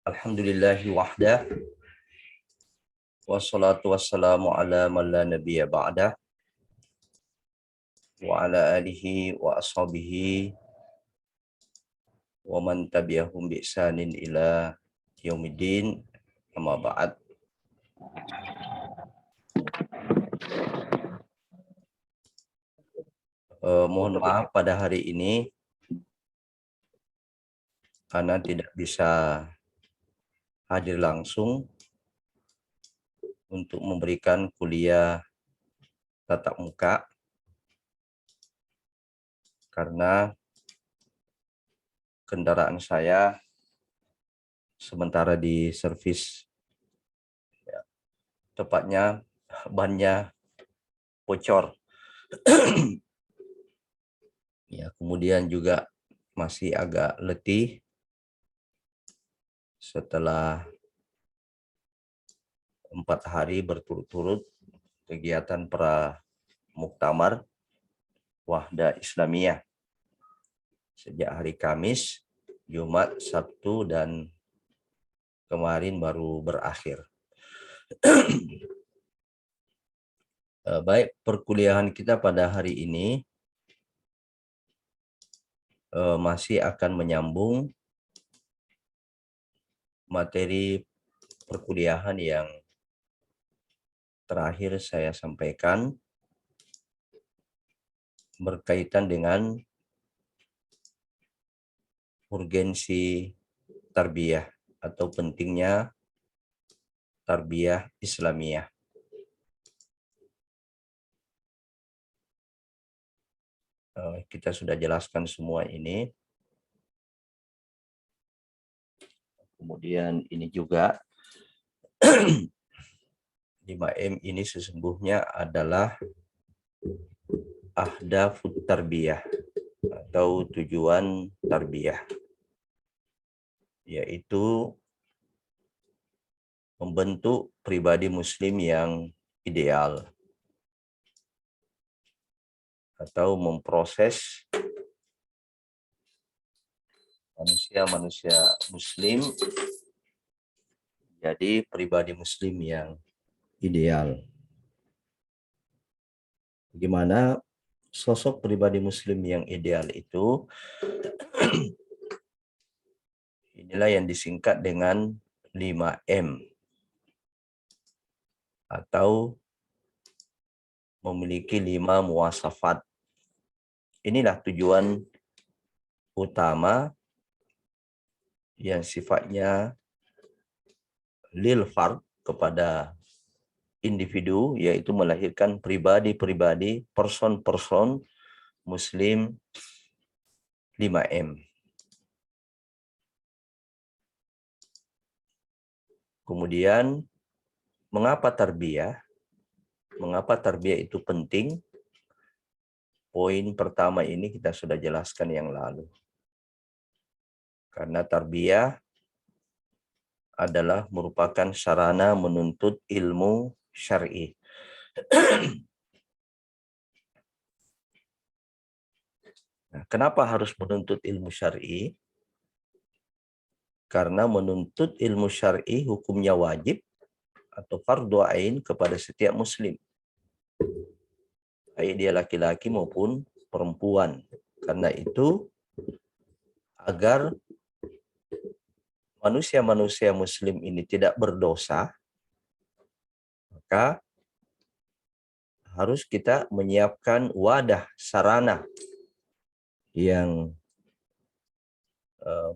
Alhamdulillahi wahdah, wassalatu wassalamu ala man la nabiyya ba'dah, wa ala alihi wa ashabihi wa man tabi'ahum bi ihsanin ila yaumiddin, amma ba'd. Mohon maaf pada hari ini karena tidak bisa hadir langsung untuk memberikan kuliah tatap muka karena kendaraan saya sementara di servis, tepatnya bannya bocor. Ya, kemudian juga masih agak letih setelah 4 hari berturut-turut kegiatan muktamar Wahda Islamiyah sejak hari Kamis, Jumat, Sabtu, dan kemarin baru berakhir. Baik, perkuliahan kita pada hari ini masih akan menyambung materi perkuliahan yang terakhir saya sampaikan berkaitan dengan urgensi tarbiyah atau pentingnya tarbiyah Islamiyah. Kita sudah jelaskan semua ini. Kemudian ini juga 5M ini sesungguhnya adalah ahdafut tarbiyah atau tujuan tarbiyah, yaitu membentuk pribadi muslim yang ideal atau memproses manusia-manusia muslim jadi pribadi muslim yang ideal. Bagaimana sosok pribadi muslim yang ideal itu? Inilah yang disingkat dengan 5M atau memiliki 5 muwasafat. Inilah tujuan utama yang sifatnya lil fard, kepada individu, yaitu melahirkan pribadi-pribadi, person-person muslim 5M. Kemudian mengapa tarbiyah? Mengapa tarbiyah itu penting? Poin pertama ini kita sudah jelaskan yang lalu. Karena tarbiyah adalah merupakan sarana menuntut ilmu syar'i. Nah, kenapa harus menuntut ilmu syar'i? Karena menuntut ilmu syar'i hukumnya wajib atau fardhu ain kepada setiap muslim, baik dia laki-laki maupun perempuan. Karena itu, agar manusia-manusia muslim ini tidak berdosa, maka harus kita menyiapkan wadah, sarana yang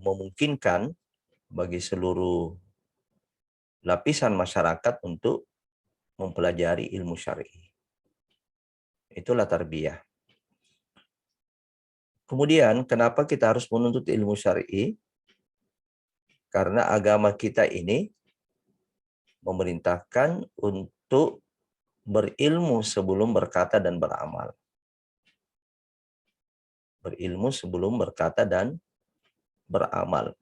memungkinkan bagi seluruh lapisan masyarakat untuk mempelajari ilmu syar'i. Itulah tarbiyah. Kemudian, kenapa kita harus menuntut ilmu syar'i? Karena agama kita ini memerintahkan untuk berilmu sebelum berkata dan beramal. Berilmu sebelum berkata dan beramal.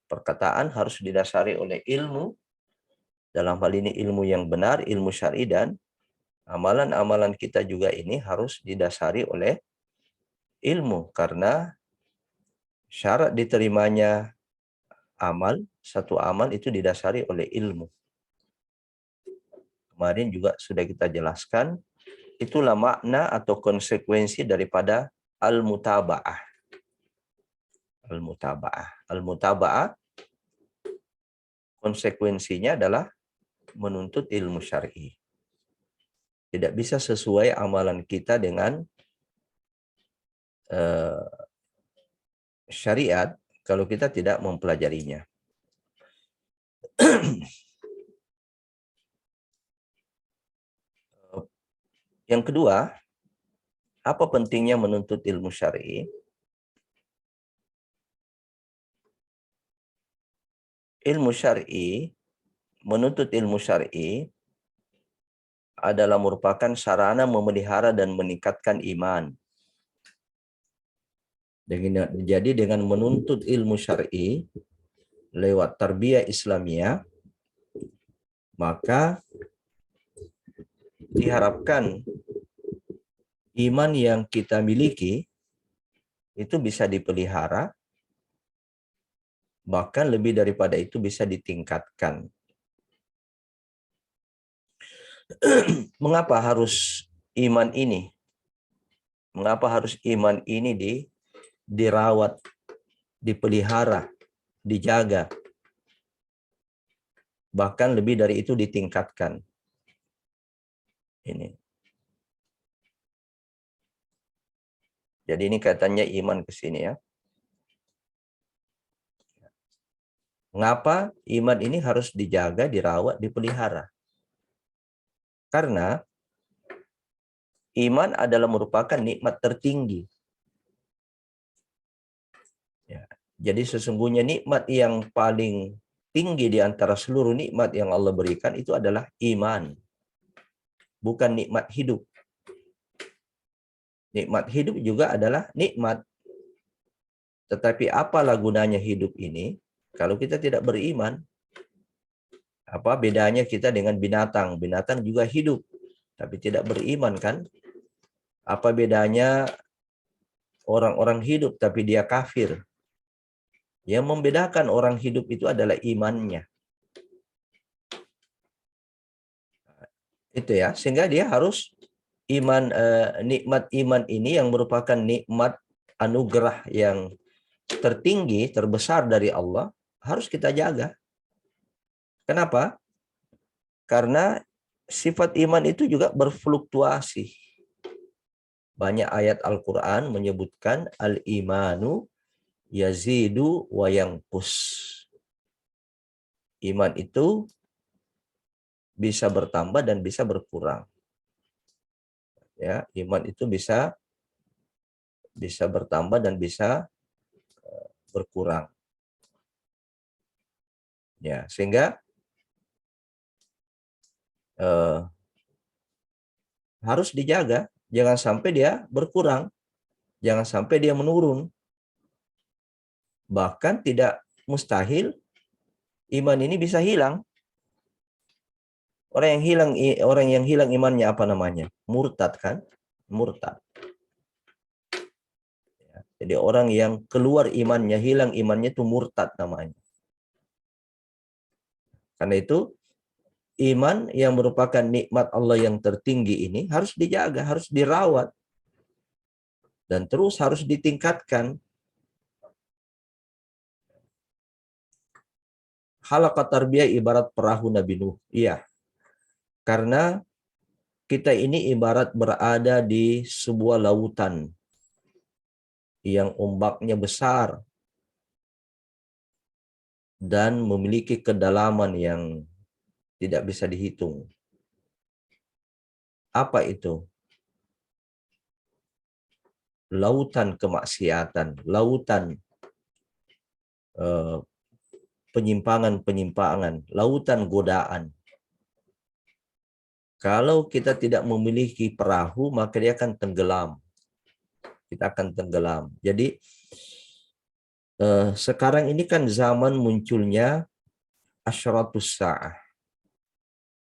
Perkataan harus didasari oleh ilmu, dalam hal ini ilmu yang benar, ilmu syar'i, dan amalan-amalan kita juga ini harus didasari oleh ilmu, karena syarat diterimanya satu amal itu didasari oleh ilmu. Kemarin juga sudah kita jelaskan, itulah makna atau konsekuensi daripada al-mutaba'ah. Al-mutaba'ah. Al-mutaba'ah konsekuensinya adalah menuntut ilmu syar'i. Tidak bisa sesuai amalan kita dengan syariat kalau kita tidak mempelajarinya. Yang kedua, apa pentingnya menuntut ilmu syar'i? Menuntut ilmu syar'i adalah merupakan sarana memelihara dan meningkatkan iman. Jadi dengan menuntut ilmu syar'i lewat tarbiyah Islamiyah, maka diharapkan iman yang kita miliki itu bisa dipelihara, bahkan lebih daripada itu bisa ditingkatkan. Mengapa harus iman ini? Mengapa harus iman ini dirawat, dipelihara, dijaga? Bahkan lebih dari itu ditingkatkan. Ini. Jadi ini kaitannya iman ke sini ya. Mengapa iman ini harus dijaga, dirawat, dipelihara? Karena iman adalah merupakan nikmat tertinggi. Ya. Jadi sesungguhnya nikmat yang paling tinggi di antara seluruh nikmat yang Allah berikan itu adalah iman. Bukan nikmat hidup. Nikmat hidup juga adalah nikmat. Tetapi apalah gunanya hidup ini kalau kita tidak beriman? Apa bedanya kita dengan binatang? Binatang juga hidup, tapi tidak beriman kan? Apa bedanya orang-orang hidup tapi dia kafir? Yang membedakan orang hidup itu adalah imannya. Itu ya, sehingga dia harus iman, nikmat iman ini yang merupakan nikmat anugerah yang tertinggi, terbesar dari Allah, harus kita jaga. Kenapa? Karena sifat iman itu juga berfluktuasi. Banyak ayat Al-Quran menyebutkan al-imanu yazidu wa yanqus. Iman itu bisa bertambah dan bisa berkurang. Ya, iman itu bisa bertambah dan bisa berkurang. Ya, sehingga harus dijaga, jangan sampai dia berkurang, jangan sampai dia menurun. Bahkan tidak mustahil iman ini bisa hilang. Orang yang hilang imannya apa namanya? Murtad kan? Murtad. Ya, jadi orang yang keluar imannya, hilang imannya itu murtad namanya. Karena itu iman yang merupakan nikmat Allah yang tertinggi ini harus dijaga, harus dirawat. Dan terus harus ditingkatkan. Halaqat tarbiyah ibarat perahu Nabi Nuh. Iya. Karena kita ini ibarat berada di sebuah lautan yang ombaknya besar dan memiliki kedalaman yang tidak bisa dihitung. Apa itu? Lautan kemaksiatan, lautan penyimpangan-penyimpangan, lautan godaan. Kalau kita tidak memiliki perahu, maka dia akan tenggelam. Kita akan tenggelam. Jadi sekarang ini kan zaman munculnya asyratus sa'ah.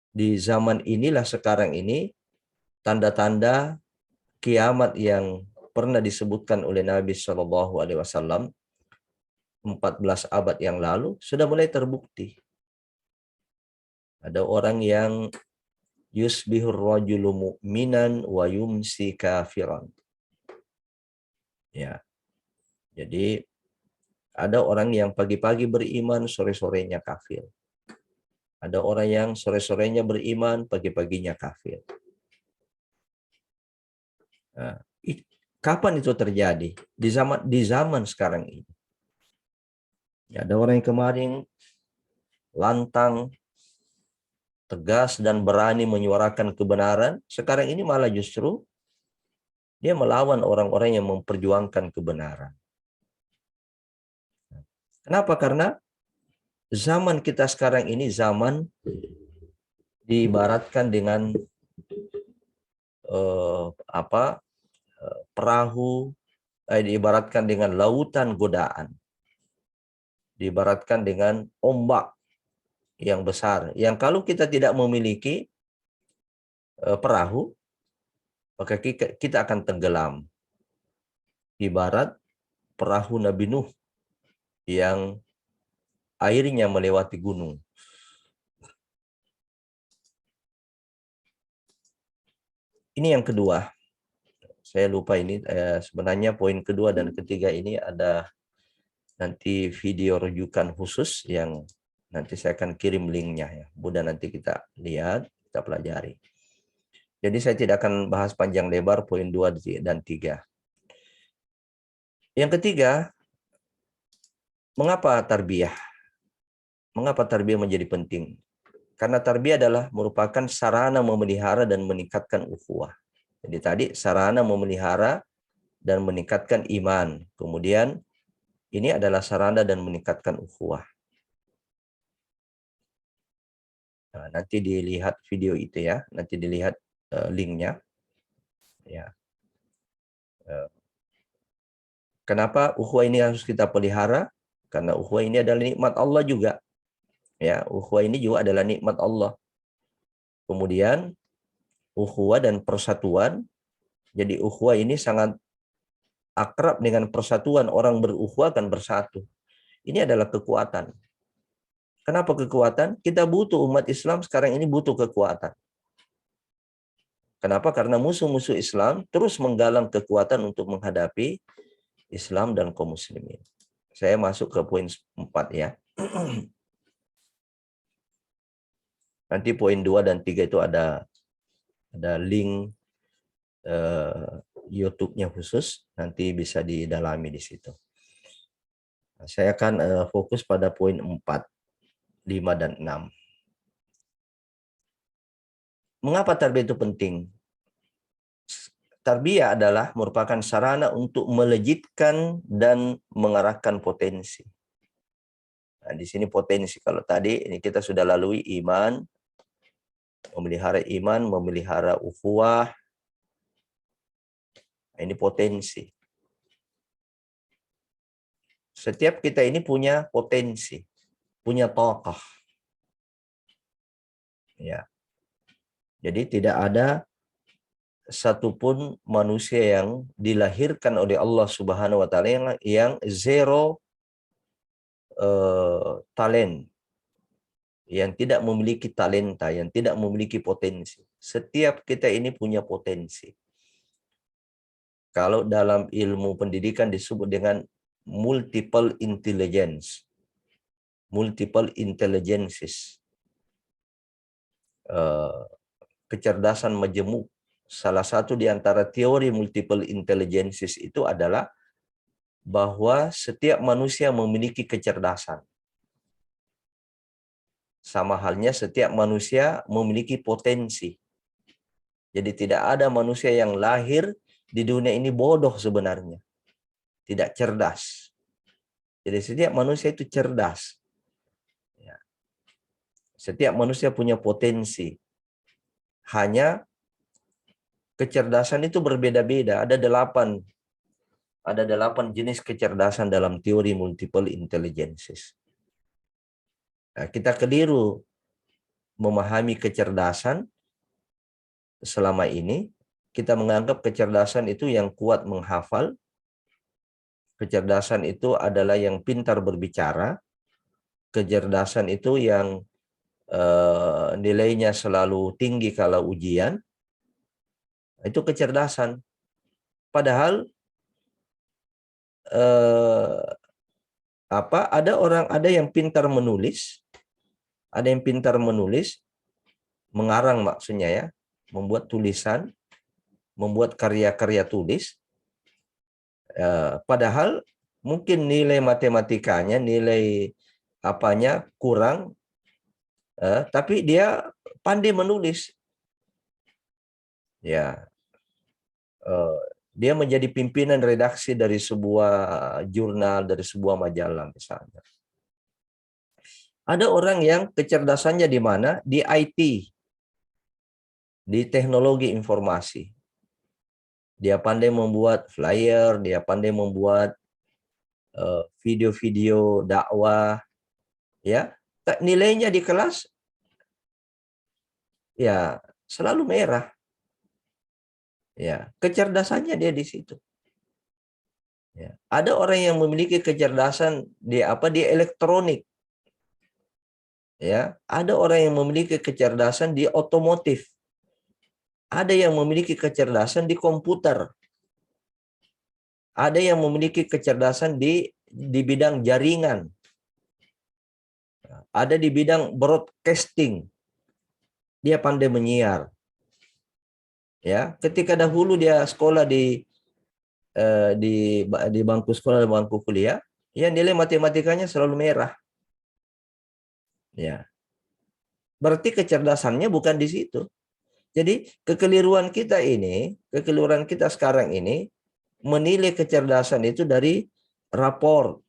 Di zaman inilah sekarang ini tanda-tanda kiamat yang pernah disebutkan oleh Nabi SAW 14 abad yang lalu sudah mulai terbukti. Ada orang yang yusbihur rajulu mu'minan wa yumsi kafiran. Ya. Jadi ada orang yang pagi-pagi beriman, sore-sorenya kafir. Ada orang yang sore-sorenya beriman, pagi-paginya kafir. Nah, kapan itu terjadi? Di zaman sekarang ini. Ya, ada orang yang kemarin lantang, tegas dan berani menyuarakan kebenaran, sekarang ini malah justru dia melawan orang-orang yang memperjuangkan kebenaran. Kenapa? Karena zaman kita sekarang ini zaman diibaratkan dengan perahu, diibaratkan dengan lautan godaan, diibaratkan dengan ombak yang besar, yang kalau kita tidak memiliki perahu, maka kita akan tenggelam. Ibarat perahu Nabi Nuh yang airnya melewati gunung. Ini yang kedua. Saya lupa ini, sebenarnya poin kedua dan ketiga ini ada nanti video rujukan khusus yang nanti saya akan kirim linknya ya. Mudah nanti kita lihat, kita pelajari. Jadi saya tidak akan bahas panjang lebar poin 2 dan 3. Yang ketiga, mengapa tarbiyah? Mengapa tarbiyah menjadi penting? Karena tarbiyah adalah merupakan sarana memelihara dan meningkatkan ukhuwah. Jadi tadi sarana memelihara dan meningkatkan iman. Kemudian ini adalah sarana dan meningkatkan ukhuwah. Nah, nanti dilihat video itu ya, nanti dilihat linknya. Ya. Kenapa ukhuwah ini harus kita pelihara? Karena ukhuwah ini adalah nikmat Allah juga. Ya, ukhuwah ini juga adalah nikmat Allah. Kemudian ukhuwah dan persatuan. Jadi ukhuwah ini sangat akrab dengan persatuan, orang berukhuwah kan bersatu. Ini adalah kekuatan. Kenapa kekuatan? Kita butuh, umat Islam sekarang ini butuh kekuatan. Kenapa? Karena musuh-musuh Islam terus menggalang kekuatan untuk menghadapi Islam dan kaum muslimin. Saya masuk ke poin 4 ya. Nanti poin 2 dan 3 itu ada link YouTube-nya khusus, nanti bisa didalami di situ. Nah, saya akan fokus pada poin 4, 5 dan 6. Mengapa tarbiyah itu penting? Tarbiyah adalah merupakan sarana untuk melejitkan dan mengarahkan potensi. Nah, di sini potensi. Kalau tadi ini kita sudah lalui iman, memelihara ukhuwah. Nah, ini potensi. Setiap kita ini punya potensi, punya tokoh. Ya. Jadi tidak ada satupun manusia yang dilahirkan oleh Allah Subhanahu wa taala yang zero talent, yang tidak memiliki talenta, yang tidak memiliki potensi. Setiap kita ini punya potensi. Kalau dalam ilmu pendidikan disebut dengan multiple intelligence, multiple intelligences, kecerdasan majemuk. Salah satu di antara teori multiple intelligences itu adalah bahwa setiap manusia memiliki kecerdasan. Sama halnya setiap manusia memiliki potensi. Jadi tidak ada manusia yang lahir di dunia ini bodoh sebenarnya. Tidak cerdas. Jadi setiap manusia itu cerdas. Ya. Setiap manusia punya potensi. Hanya kecerdasan itu berbeda-beda. Ada 8 jenis kecerdasan dalam teori multiple intelligences. Nah, kita keliru memahami kecerdasan selama ini. Kita menganggap kecerdasan itu yang kuat menghafal, Kecerdasan itu adalah yang pintar berbicara. Kecerdasan itu yang nilainya selalu tinggi kalau ujian. Itu kecerdasan. Padahal ada yang pintar menulis, mengarang maksudnya ya, membuat tulisan, membuat karya-karya tulis. Padahal mungkin nilai matematikanya, nilai apanya kurang, tapi dia pandai menulis. Ya, dia menjadi pimpinan redaksi dari sebuah jurnal, dari sebuah majalah misalnya. Ada orang yang kecerdasannya di mana? Di IT, di teknologi informasi. Dia pandai membuat flyer, dia pandai membuat video-video dakwah, ya. Nilainya di kelas ya selalu merah. Ya, kecerdasannya dia di situ. Ya. Ada orang yang memiliki kecerdasan di elektronik. Ya, ada orang yang memiliki kecerdasan di otomotif. Ada yang memiliki kecerdasan di komputer. Ada yang memiliki kecerdasan di bidang jaringan. Ada di bidang broadcasting. Dia pandai menyiar. Ya, ketika dahulu dia sekolah di bangku sekolah, bangku kuliah, ya nilai matematikanya selalu merah. Ya. Berarti kecerdasannya bukan di situ. Jadi kekeliruan kita sekarang ini menilai kecerdasan itu dari rapor,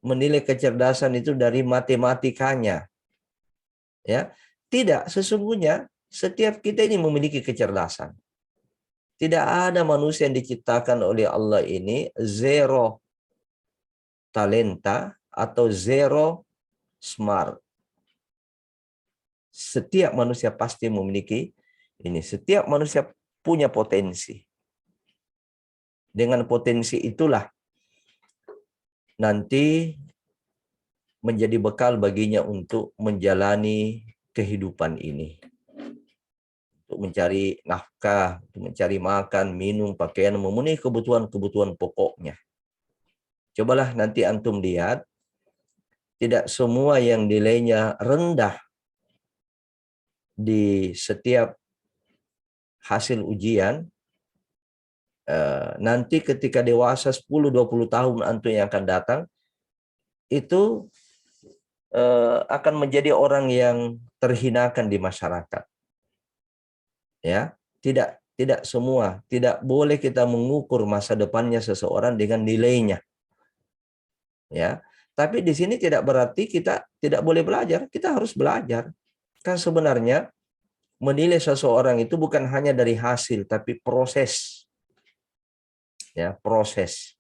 menilai kecerdasan itu dari matematikanya. Ya, tidak, sesungguhnya setiap kita ini memiliki kecerdasan. Tidak ada manusia yang diciptakan oleh Allah ini zero talenta atau zero smart. Setiap manusia pasti memiliki ini. Setiap manusia punya potensi. Dengan potensi itulah nanti menjadi bekal baginya untuk menjalani kehidupan ini. Untuk mencari nafkah, untuk mencari makan, minum, pakaian, memenuhi kebutuhan-kebutuhan pokoknya. Cobalah nanti antum lihat, tidak semua yang nilainya rendah di setiap hasil ujian, nanti ketika dewasa 10-20 tahun antum yang akan datang, itu akan menjadi orang yang terhinakan di masyarakat. Ya, tidak semua, tidak boleh kita mengukur masa depannya seseorang dengan nilainya. Ya, tapi di sini tidak berarti kita tidak boleh belajar, kita harus belajar. Kan sebenarnya menilai seseorang itu bukan hanya dari hasil, tapi proses. Ya, proses.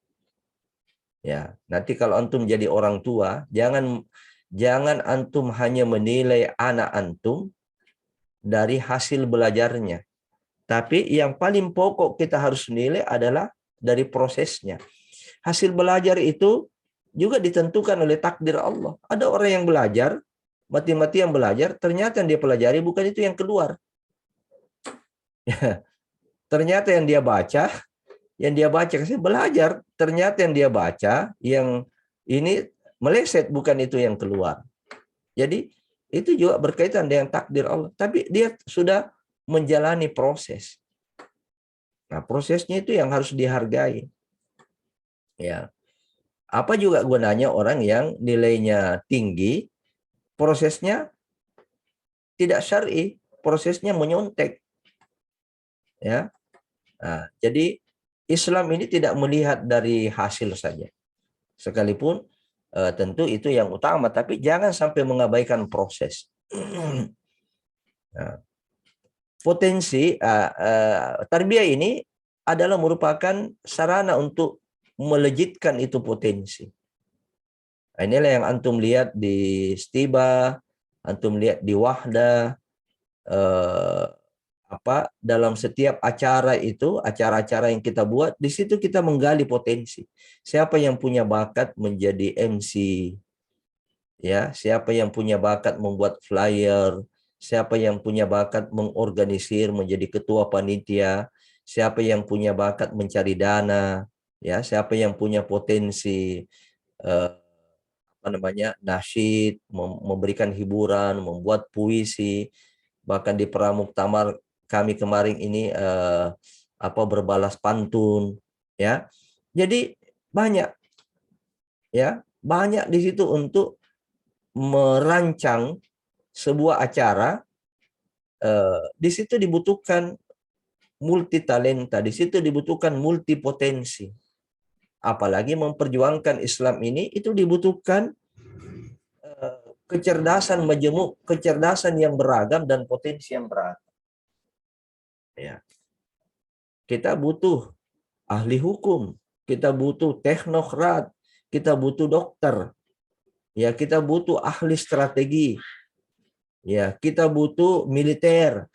Ya, nanti kalau antum jadi orang tua, jangan antum hanya menilai anak antum dari hasil belajarnya. Tapi yang paling pokok kita harus nilai adalah dari prosesnya. Hasil belajar itu juga ditentukan oleh takdir Allah. Ada orang yang belajar, mati-matian belajar, ternyata yang dia pelajari bukan itu yang keluar. Ternyata yang dia baca, saya belajar, ternyata yang dia baca, yang ini meleset, bukan itu yang keluar. Jadi itu juga berkaitan dengan takdir Allah. Tapi dia sudah menjalani proses. Nah, prosesnya itu yang harus dihargai. Ya. Apa juga gunanya orang yang nilainya tinggi, prosesnya tidak syar'i, prosesnya menyontek. Ya. Nah, jadi Islam ini tidak melihat dari hasil saja. Sekalipun tentu itu yang utama, tapi jangan sampai mengabaikan proses. Nah, potensi tarbiyah ini adalah merupakan sarana untuk melejitkan itu potensi. Nah, inilah yang antum lihat di Stiba, antum lihat di Wahda, dalam setiap acara itu, acara-acara yang kita buat, di situ kita menggali potensi. Siapa yang punya bakat menjadi MC, ya, siapa yang punya bakat membuat flyer, siapa yang punya bakat mengorganisir menjadi ketua panitia, siapa yang punya bakat mencari dana, ya, siapa yang punya potensi nasyid, memberikan hiburan, membuat puisi, bahkan di Pramuktamar kami kemarin ini berbalas pantun, ya. Jadi banyak, ya, banyak di situ untuk merancang sebuah acara. Di situ dibutuhkan multi talenta, di situ dibutuhkan multi potensi. Apalagi memperjuangkan Islam ini, itu dibutuhkan kecerdasan majemuk, kecerdasan yang beragam dan potensi yang beragam. Ya. Kita butuh ahli hukum, kita butuh teknokrat, kita butuh dokter, ya, kita butuh ahli strategi, ya, kita butuh militer,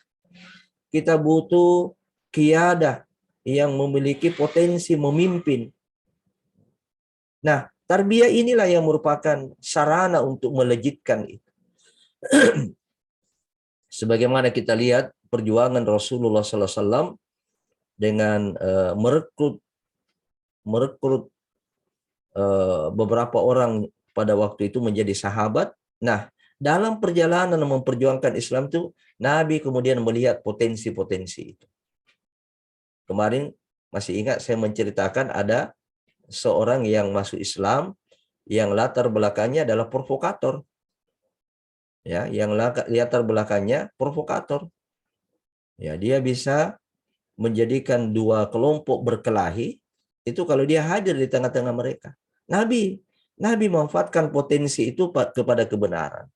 kita butuh kiadah yang memiliki potensi memimpin. Nah, tarbiyah inilah yang merupakan sarana untuk melejitkan itu. Sebagaimana kita lihat perjuangan Rasulullah SAW dengan merekrut beberapa orang pada waktu itu menjadi sahabat. Nah, dalam perjalanan memperjuangkan Islam itu, Nabi kemudian melihat potensi-potensi itu. Kemarin masih ingat saya menceritakan ada seorang yang masuk Islam yang latar belakangnya adalah provokator. Ya, yang latar belakangnya provokator. Ya, dia bisa menjadikan dua kelompok berkelahi itu kalau dia hadir di tengah-tengah mereka. Nabi memanfaatkan potensi itu kepada kebenaran.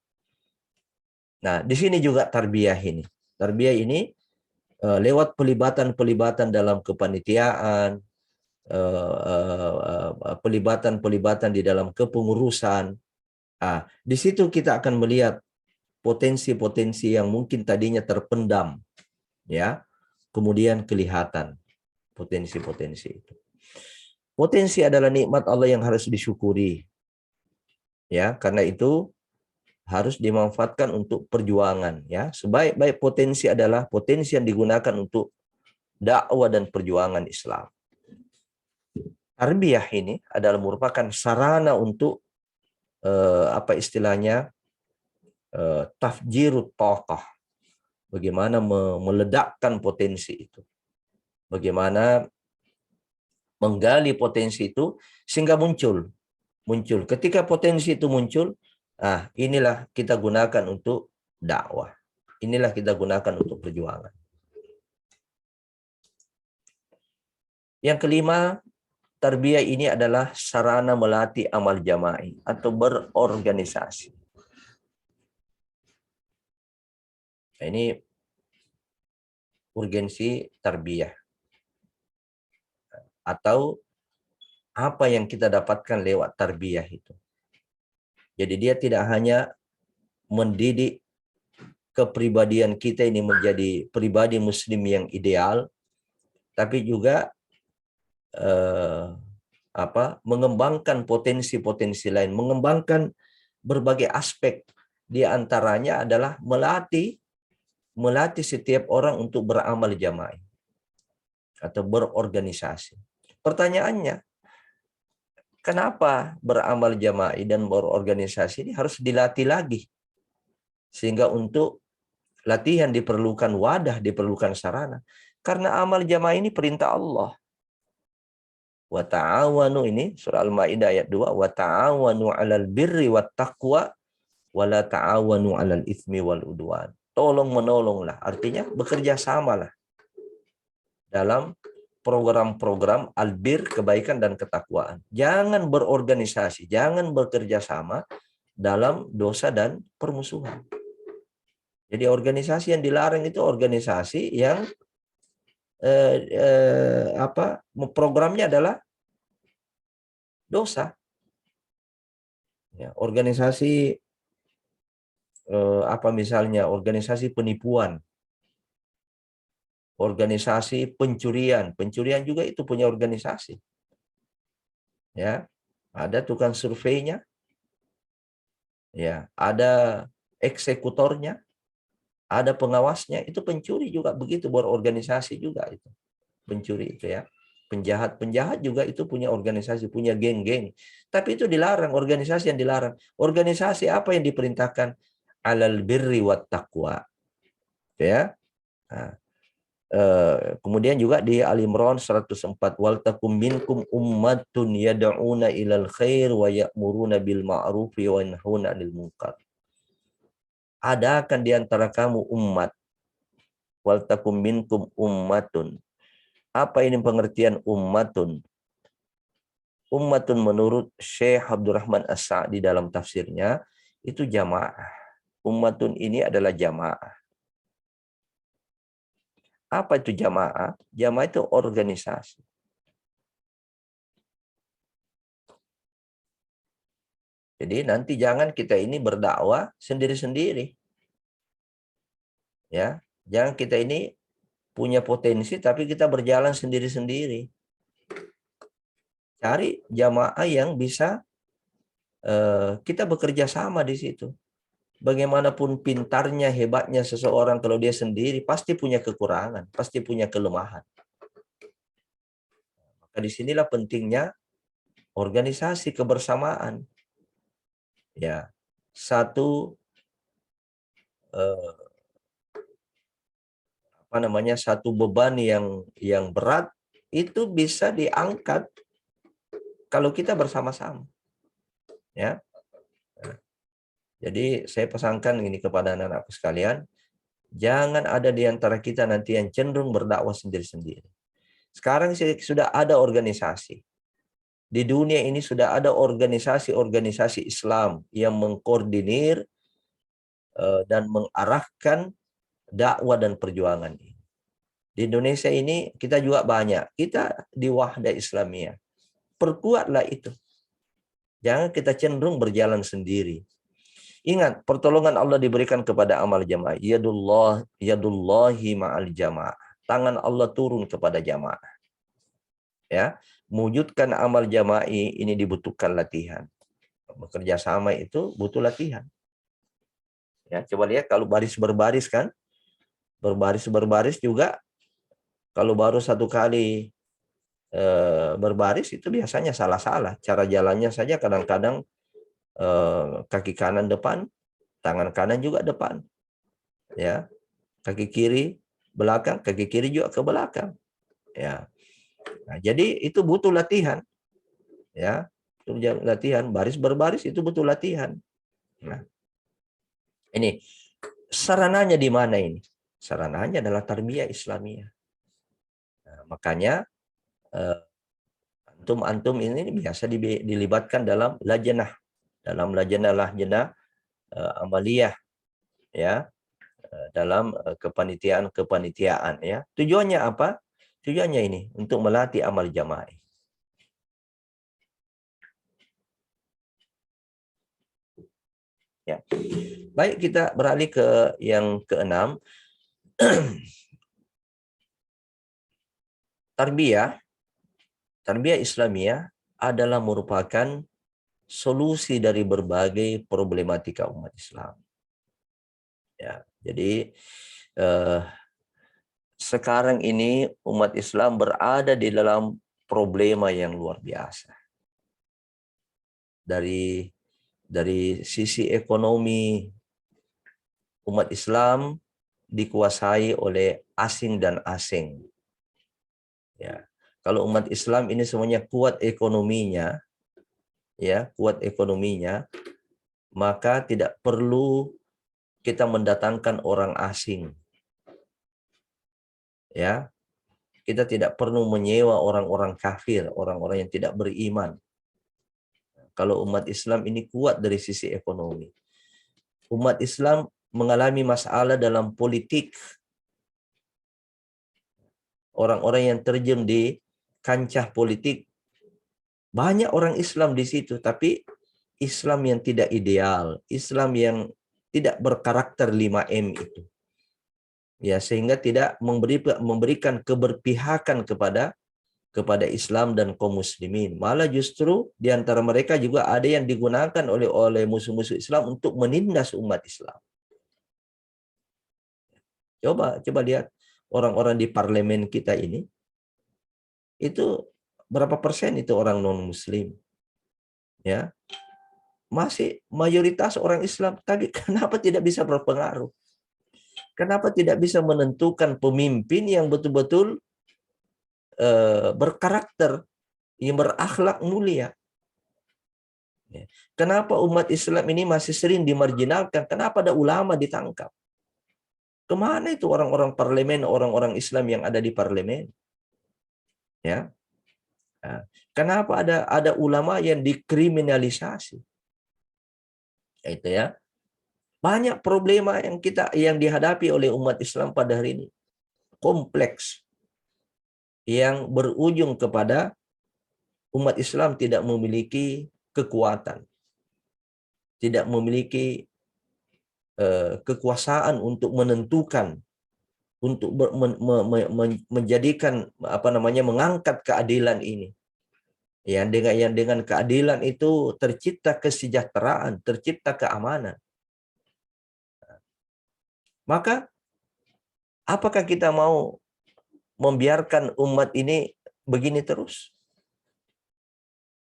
Nah, di sini juga tarbiyah ini. Tarbiyah ini lewat pelibatan-pelibatan dalam kepanitiaan, pelibatan-pelibatan di dalam kepengurusan. Di situ kita akan melihat potensi-potensi yang mungkin tadinya terpendam, ya, kemudian kelihatan potensi-potensi itu. Potensi adalah nikmat Allah yang harus disyukuri, ya, karena itu harus dimanfaatkan untuk perjuangan, ya. Sebaik-baik potensi adalah potensi yang digunakan untuk dakwah dan perjuangan Islam. Tarbiyah ini adalah merupakan sarana untuk tafjirut thaqah. Bagaimana meledakkan potensi itu. Bagaimana menggali potensi itu sehingga muncul. Ketika potensi itu muncul, inilah kita gunakan untuk dakwah. Inilah kita gunakan untuk perjuangan. Yang kelima, tarbiyah ini adalah sarana melatih amal jama'i atau berorganisasi. Nah, ini urgensi tarbiyah. Atau apa yang kita dapatkan lewat tarbiyah itu. Jadi dia tidak hanya mendidik kepribadian kita ini menjadi pribadi muslim yang ideal, tapi juga mengembangkan potensi-potensi lain, mengembangkan berbagai aspek. Di antaranya adalah melatih setiap orang untuk beramal jama'i atau berorganisasi. Pertanyaannya, kenapa beramal jama'i dan berorganisasi ini harus dilatih lagi? Sehingga untuk latihan diperlukan wadah, diperlukan sarana. Karena amal jamaah ini perintah Allah. Wa ta'awanu, ini surah Al-Maidah ayat 2, wa ta'awanu 'alal birri wat taqwa wa la ta'awanu 'alal itsmi wal udwan. Tolong menolonglah, artinya bekerja samalah dalam program-program albir, kebaikan dan ketakwaan. Jangan berorganisasi, jangan bekerja sama dalam dosa dan permusuhan. Jadi organisasi yang dilarang itu organisasi yang programnya adalah dosa. Ya, organisasi misalnya organisasi penipuan, organisasi pencurian. Pencurian juga itu punya organisasi. Ya, ada tukang surveinya, ya, ada eksekutornya, ada pengawasnya. Itu pencuri juga begitu, berorganisasi juga itu. Pencuri itu ya. Penjahat juga itu punya organisasi, punya geng-geng. Tapi itu dilarang, organisasi yang dilarang. Organisasi apa yang diperintahkan? Alal birri wat taqwa. Ya. Nah, kemudian juga di Ali Imran 104, wal takum minkum ummatun yad'una ilal khair wa ya'muruna bil ma'ruf wa yanhauna 'anil munkar. Ada akan di antara kamu umat. Wal takum minkum ummatun. Apa ini pengertian ummatun? Ummatun menurut Syekh Abdurrahman As-Sa'di dalam tafsirnya itu jamaah. Ummatun ini adalah jamaah. Apa itu jamaah? Jamaah itu organisasi. Jadi nanti jangan kita ini berdakwah sendiri-sendiri. Ya, jangan kita ini punya potensi tapi kita berjalan sendiri-sendiri. Cari jamaah yang bisa kita bekerja sama di situ. Bagaimanapun pintarnya, hebatnya seseorang, kalau dia sendiri pasti punya kekurangan, pasti punya kelemahan. Maka disinilah pentingnya organisasi kebersamaan. Ya, satu satu beban yang berat itu bisa diangkat kalau kita bersama-sama. Ya. Jadi saya pesankan ini kepada anak-anakku sekalian, jangan ada di antara kita nanti yang cenderung berdakwah sendiri-sendiri. Sekarang sudah ada organisasi. Di dunia ini sudah ada organisasi-organisasi Islam yang mengkoordinir dan mengarahkan dakwah dan perjuangan ini. Di Indonesia ini kita juga banyak. Kita di Wahdah Islamiyah. Perkuatlah itu. Jangan kita cenderung berjalan sendiri. Ingat, pertolongan Allah diberikan kepada amal jamaah. Yadullahi ma'al jamaah. Tangan Allah turun kepada jamaah. Ya, mewujudkan amal jamaah ini dibutuhkan latihan. Bekerja sama itu butuh latihan. Ya, coba lihat kalau baris berbaris kan, berbaris juga kalau baru satu kali berbaris itu biasanya salah-salah. Cara jalannya saja kadang-kadang kaki kanan depan, tangan kanan juga depan. Ya, kaki kiri belakang, kaki kiri juga ke belakang. Ya. Nah, jadi itu butuh latihan. Ya, itu latihan baris berbaris itu butuh latihan. Nah, ini sarananya di mana ini? Sarananya adalah tarbiyah Islamiyah. Nah, makanya antum ini biasa dilibatkan dalam lajnah amaliyah, ya, dalam kepanitiaan ya. Tujuannya apa? Tujuannya ini untuk melatih amal jamaah. Ya. Baik, kita beralih ke yang keenam. Tarbiyah Islamiyah adalah merupakan solusi dari berbagai problematika umat Islam. Ya, jadi sekarang ini umat Islam berada di dalam problema yang luar biasa. Dari sisi ekonomi, umat Islam dikuasai oleh asing dan asing. Ya, kalau umat Islam ini semuanya kuat ekonominya, maka tidak perlu kita mendatangkan orang asing. Ya, kita tidak perlu menyewa orang-orang kafir, orang-orang yang tidak beriman. Kalau umat Islam ini kuat dari sisi ekonomi. Umat Islam mengalami masalah dalam politik. Orang-orang yang terjun di kancah politik, banyak orang Islam di situ, tapi Islam yang tidak ideal, Islam yang tidak berkarakter 5M itu. Ya, sehingga tidak memberikan keberpihakan kepada Islam dan kaum muslimin. Malah justru di antara mereka juga ada yang digunakan oleh musuh-musuh Islam untuk menindas umat Islam. Coba lihat orang-orang di parlemen kita ini, itu berapa persen itu orang non muslim, ya, masih mayoritas orang Islam. Tapi kenapa tidak bisa berpengaruh? Kenapa tidak bisa menentukan pemimpin yang betul-betul berkarakter, yang berakhlak mulia? Kenapa umat Islam ini masih sering dimarginalkan? Kenapa ada ulama ditangkap? Kemana itu orang-orang parlemen, orang-orang Islam yang ada di parlemen? Ya, nah, kenapa ada ulama yang dikriminalisasi? Itu ya, banyak problema yang dihadapi oleh umat Islam pada hari ini, kompleks, yang berujung kepada umat Islam tidak memiliki kekuatan, tidak memiliki kekuasaan untuk menentukan, untuk menjadikan mengangkat keadilan ini. Yang dengan keadilan itu tercipta kesejahteraan, tercipta keamanan. Maka apakah kita mau membiarkan umat ini begini terus?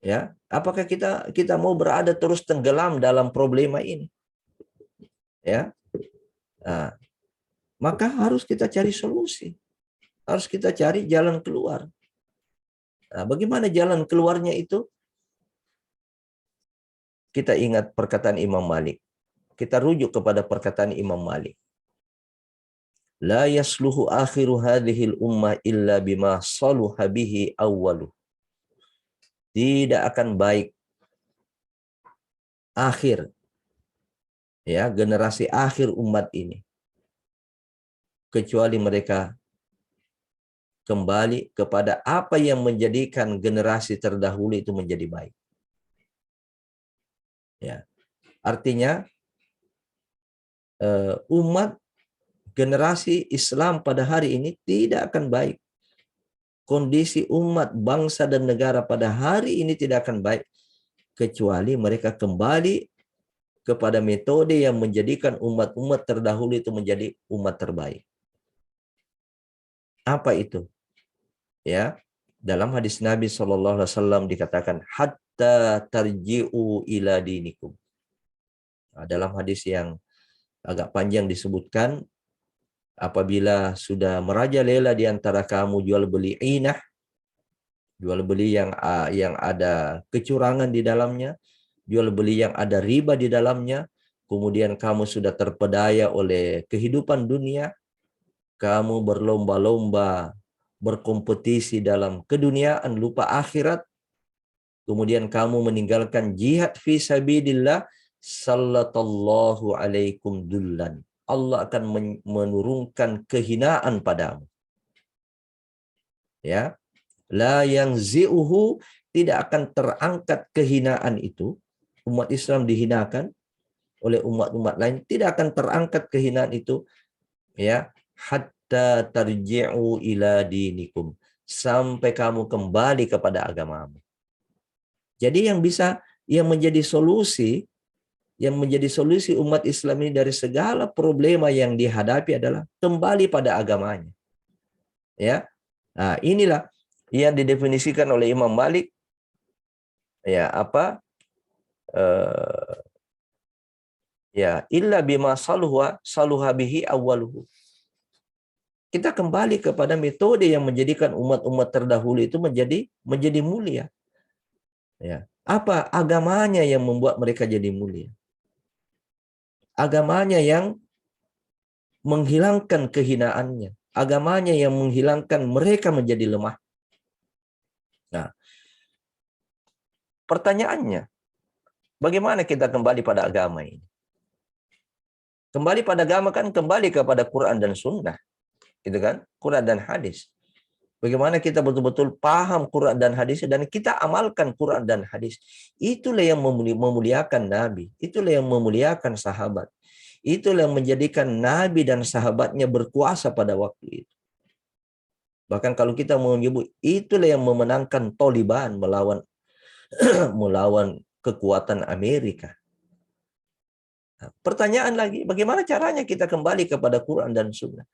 Ya, apakah kita mau berada terus tenggelam dalam problema ini? Ya. Nah, maka harus kita cari solusi. Harus kita cari jalan keluar. Nah, bagaimana jalan keluarnya itu? Kita ingat perkataan Imam Malik. Kita rujuk kepada perkataan Imam Malik. La yasluhu akhiru hadhil ummah illa bima saluha bihi awwaluh. Tidak akan baik akhir, ya, generasi akhir umat ini, kecuali mereka kembali kepada apa yang menjadikan generasi terdahulu itu menjadi baik. Ya, artinya umat generasi Islam pada hari ini tidak akan baik. Kondisi umat, bangsa dan negara pada hari ini tidak akan baik kecuali mereka kembali kepada metode yang menjadikan umat-umat terdahulu itu menjadi umat terbaik. Apa itu? Ya, dalam hadis Nabi SAW dikatakan hatta tarji'u ila dinikum. Nah, dalam hadis yang agak panjang disebutkan, apabila sudah merajalela di antara kamu jual beli inah, jual beli yang ada kecurangan di dalamnya, jual beli yang ada riba di dalamnya, kemudian kamu sudah terpedaya oleh kehidupan dunia, kamu berlomba-lomba, berkompetisi dalam keduniaan, lupa akhirat, kemudian kamu meninggalkan jihad fi sabilillah, sallallahu alaikum dullan. Allah akan menurunkan kehinaan padamu. Ya, la yang zi'uhu, tidak akan terangkat kehinaan itu. Umat Islam dihinakan oleh umat-umat lain, tidak akan terangkat kehinaan itu, ya, hatta tarji'u ila dinikum, sampai kamu kembali kepada agamamu. Jadi yang menjadi solusi umat Islam ini dari segala problema yang dihadapi adalah kembali pada agamanya. Ya. Nah, inilah yang didefinisikan oleh Imam Malik, ya, ya, illa bima saluha bihi awwaluhu. Kita kembali kepada metode yang menjadikan umat-umat terdahulu itu menjadi mulia. Ya. Apa agamanya yang membuat mereka jadi mulia? Agamanya yang menghilangkan kehinaannya. Agamanya yang menghilangkan mereka menjadi lemah. Nah, pertanyaannya, bagaimana kita kembali pada agama ini? Kembali pada agama kan kembali kepada Quran dan Sunnah. Gitu kan? Quran dan hadis. Bagaimana kita betul-betul paham Quran dan hadis dan kita amalkan Quran dan hadis. Itulah yang memuliakan Nabi. Itulah yang memuliakan sahabat. Itulah yang menjadikan Nabi dan sahabatnya berkuasa pada waktu itu. Bahkan kalau kita mau menyebut, itulah yang memenangkan Taliban melawan melawan kekuatan Amerika. Nah, pertanyaan lagi, bagaimana caranya kita kembali kepada Quran dan Sunnah?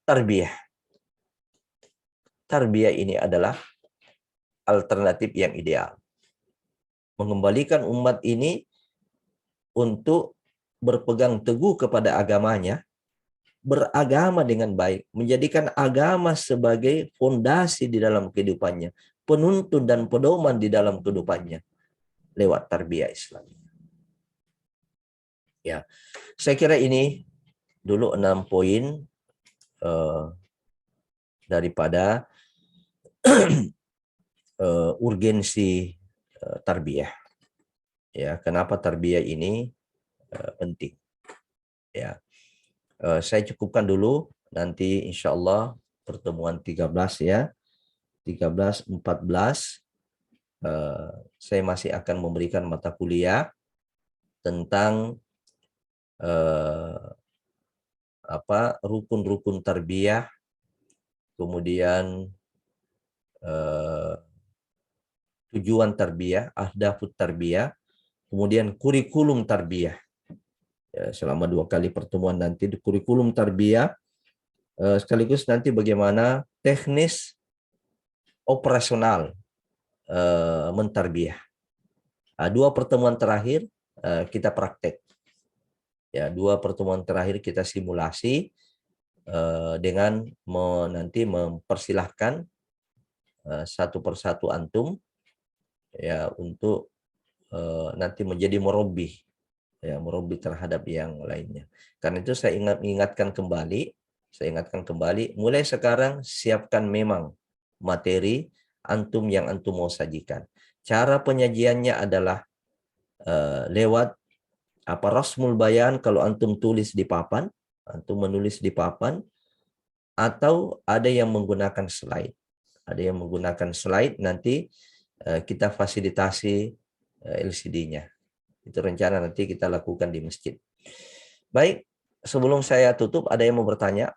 Tarbiyah. Tarbiyah ini adalah alternatif yang ideal. Mengembalikan umat ini untuk berpegang teguh kepada agamanya, beragama dengan baik, menjadikan agama sebagai fondasi di dalam kehidupannya, penuntun dan pedoman di dalam kehidupannya lewat tarbiyah Islam. Ya, saya kira ini dulu 6 poin daripada urgensi tarbiyah. Ya, kenapa tarbiyah ini penting? Ya, saya cukupkan dulu. Nanti insya Allah pertemuan 13 ya, 13, 14 saya masih akan memberikan mata kuliah tentang rukun-rukun tarbiyah, kemudian tujuan tarbiyah, ahdafut tarbiyah, kemudian kurikulum tarbiyah. Ya, selama 2 kali pertemuan nanti di kurikulum tarbiyah, sekaligus nanti bagaimana teknis operasional mentarbiyah. 2 pertemuan terakhir kita praktek. Ya, 2 pertemuan terakhir kita simulasi dengan nanti mempersilahkan satu persatu antum ya untuk nanti menjadi murabbi, ya murabbi terhadap yang lainnya. Karena itu saya ingatkan kembali, mulai sekarang siapkan memang materi antum yang antum mau sajikan. Cara penyajiannya adalah lewat rasmul bayan, kalau antum tulis di papan, antum menulis di papan, atau ada yang menggunakan slide. Ada yang menggunakan slide, nanti kita fasilitasi LCD-nya. Itu rencana nanti kita lakukan di masjid. Baik, sebelum saya tutup, ada yang mau bertanya?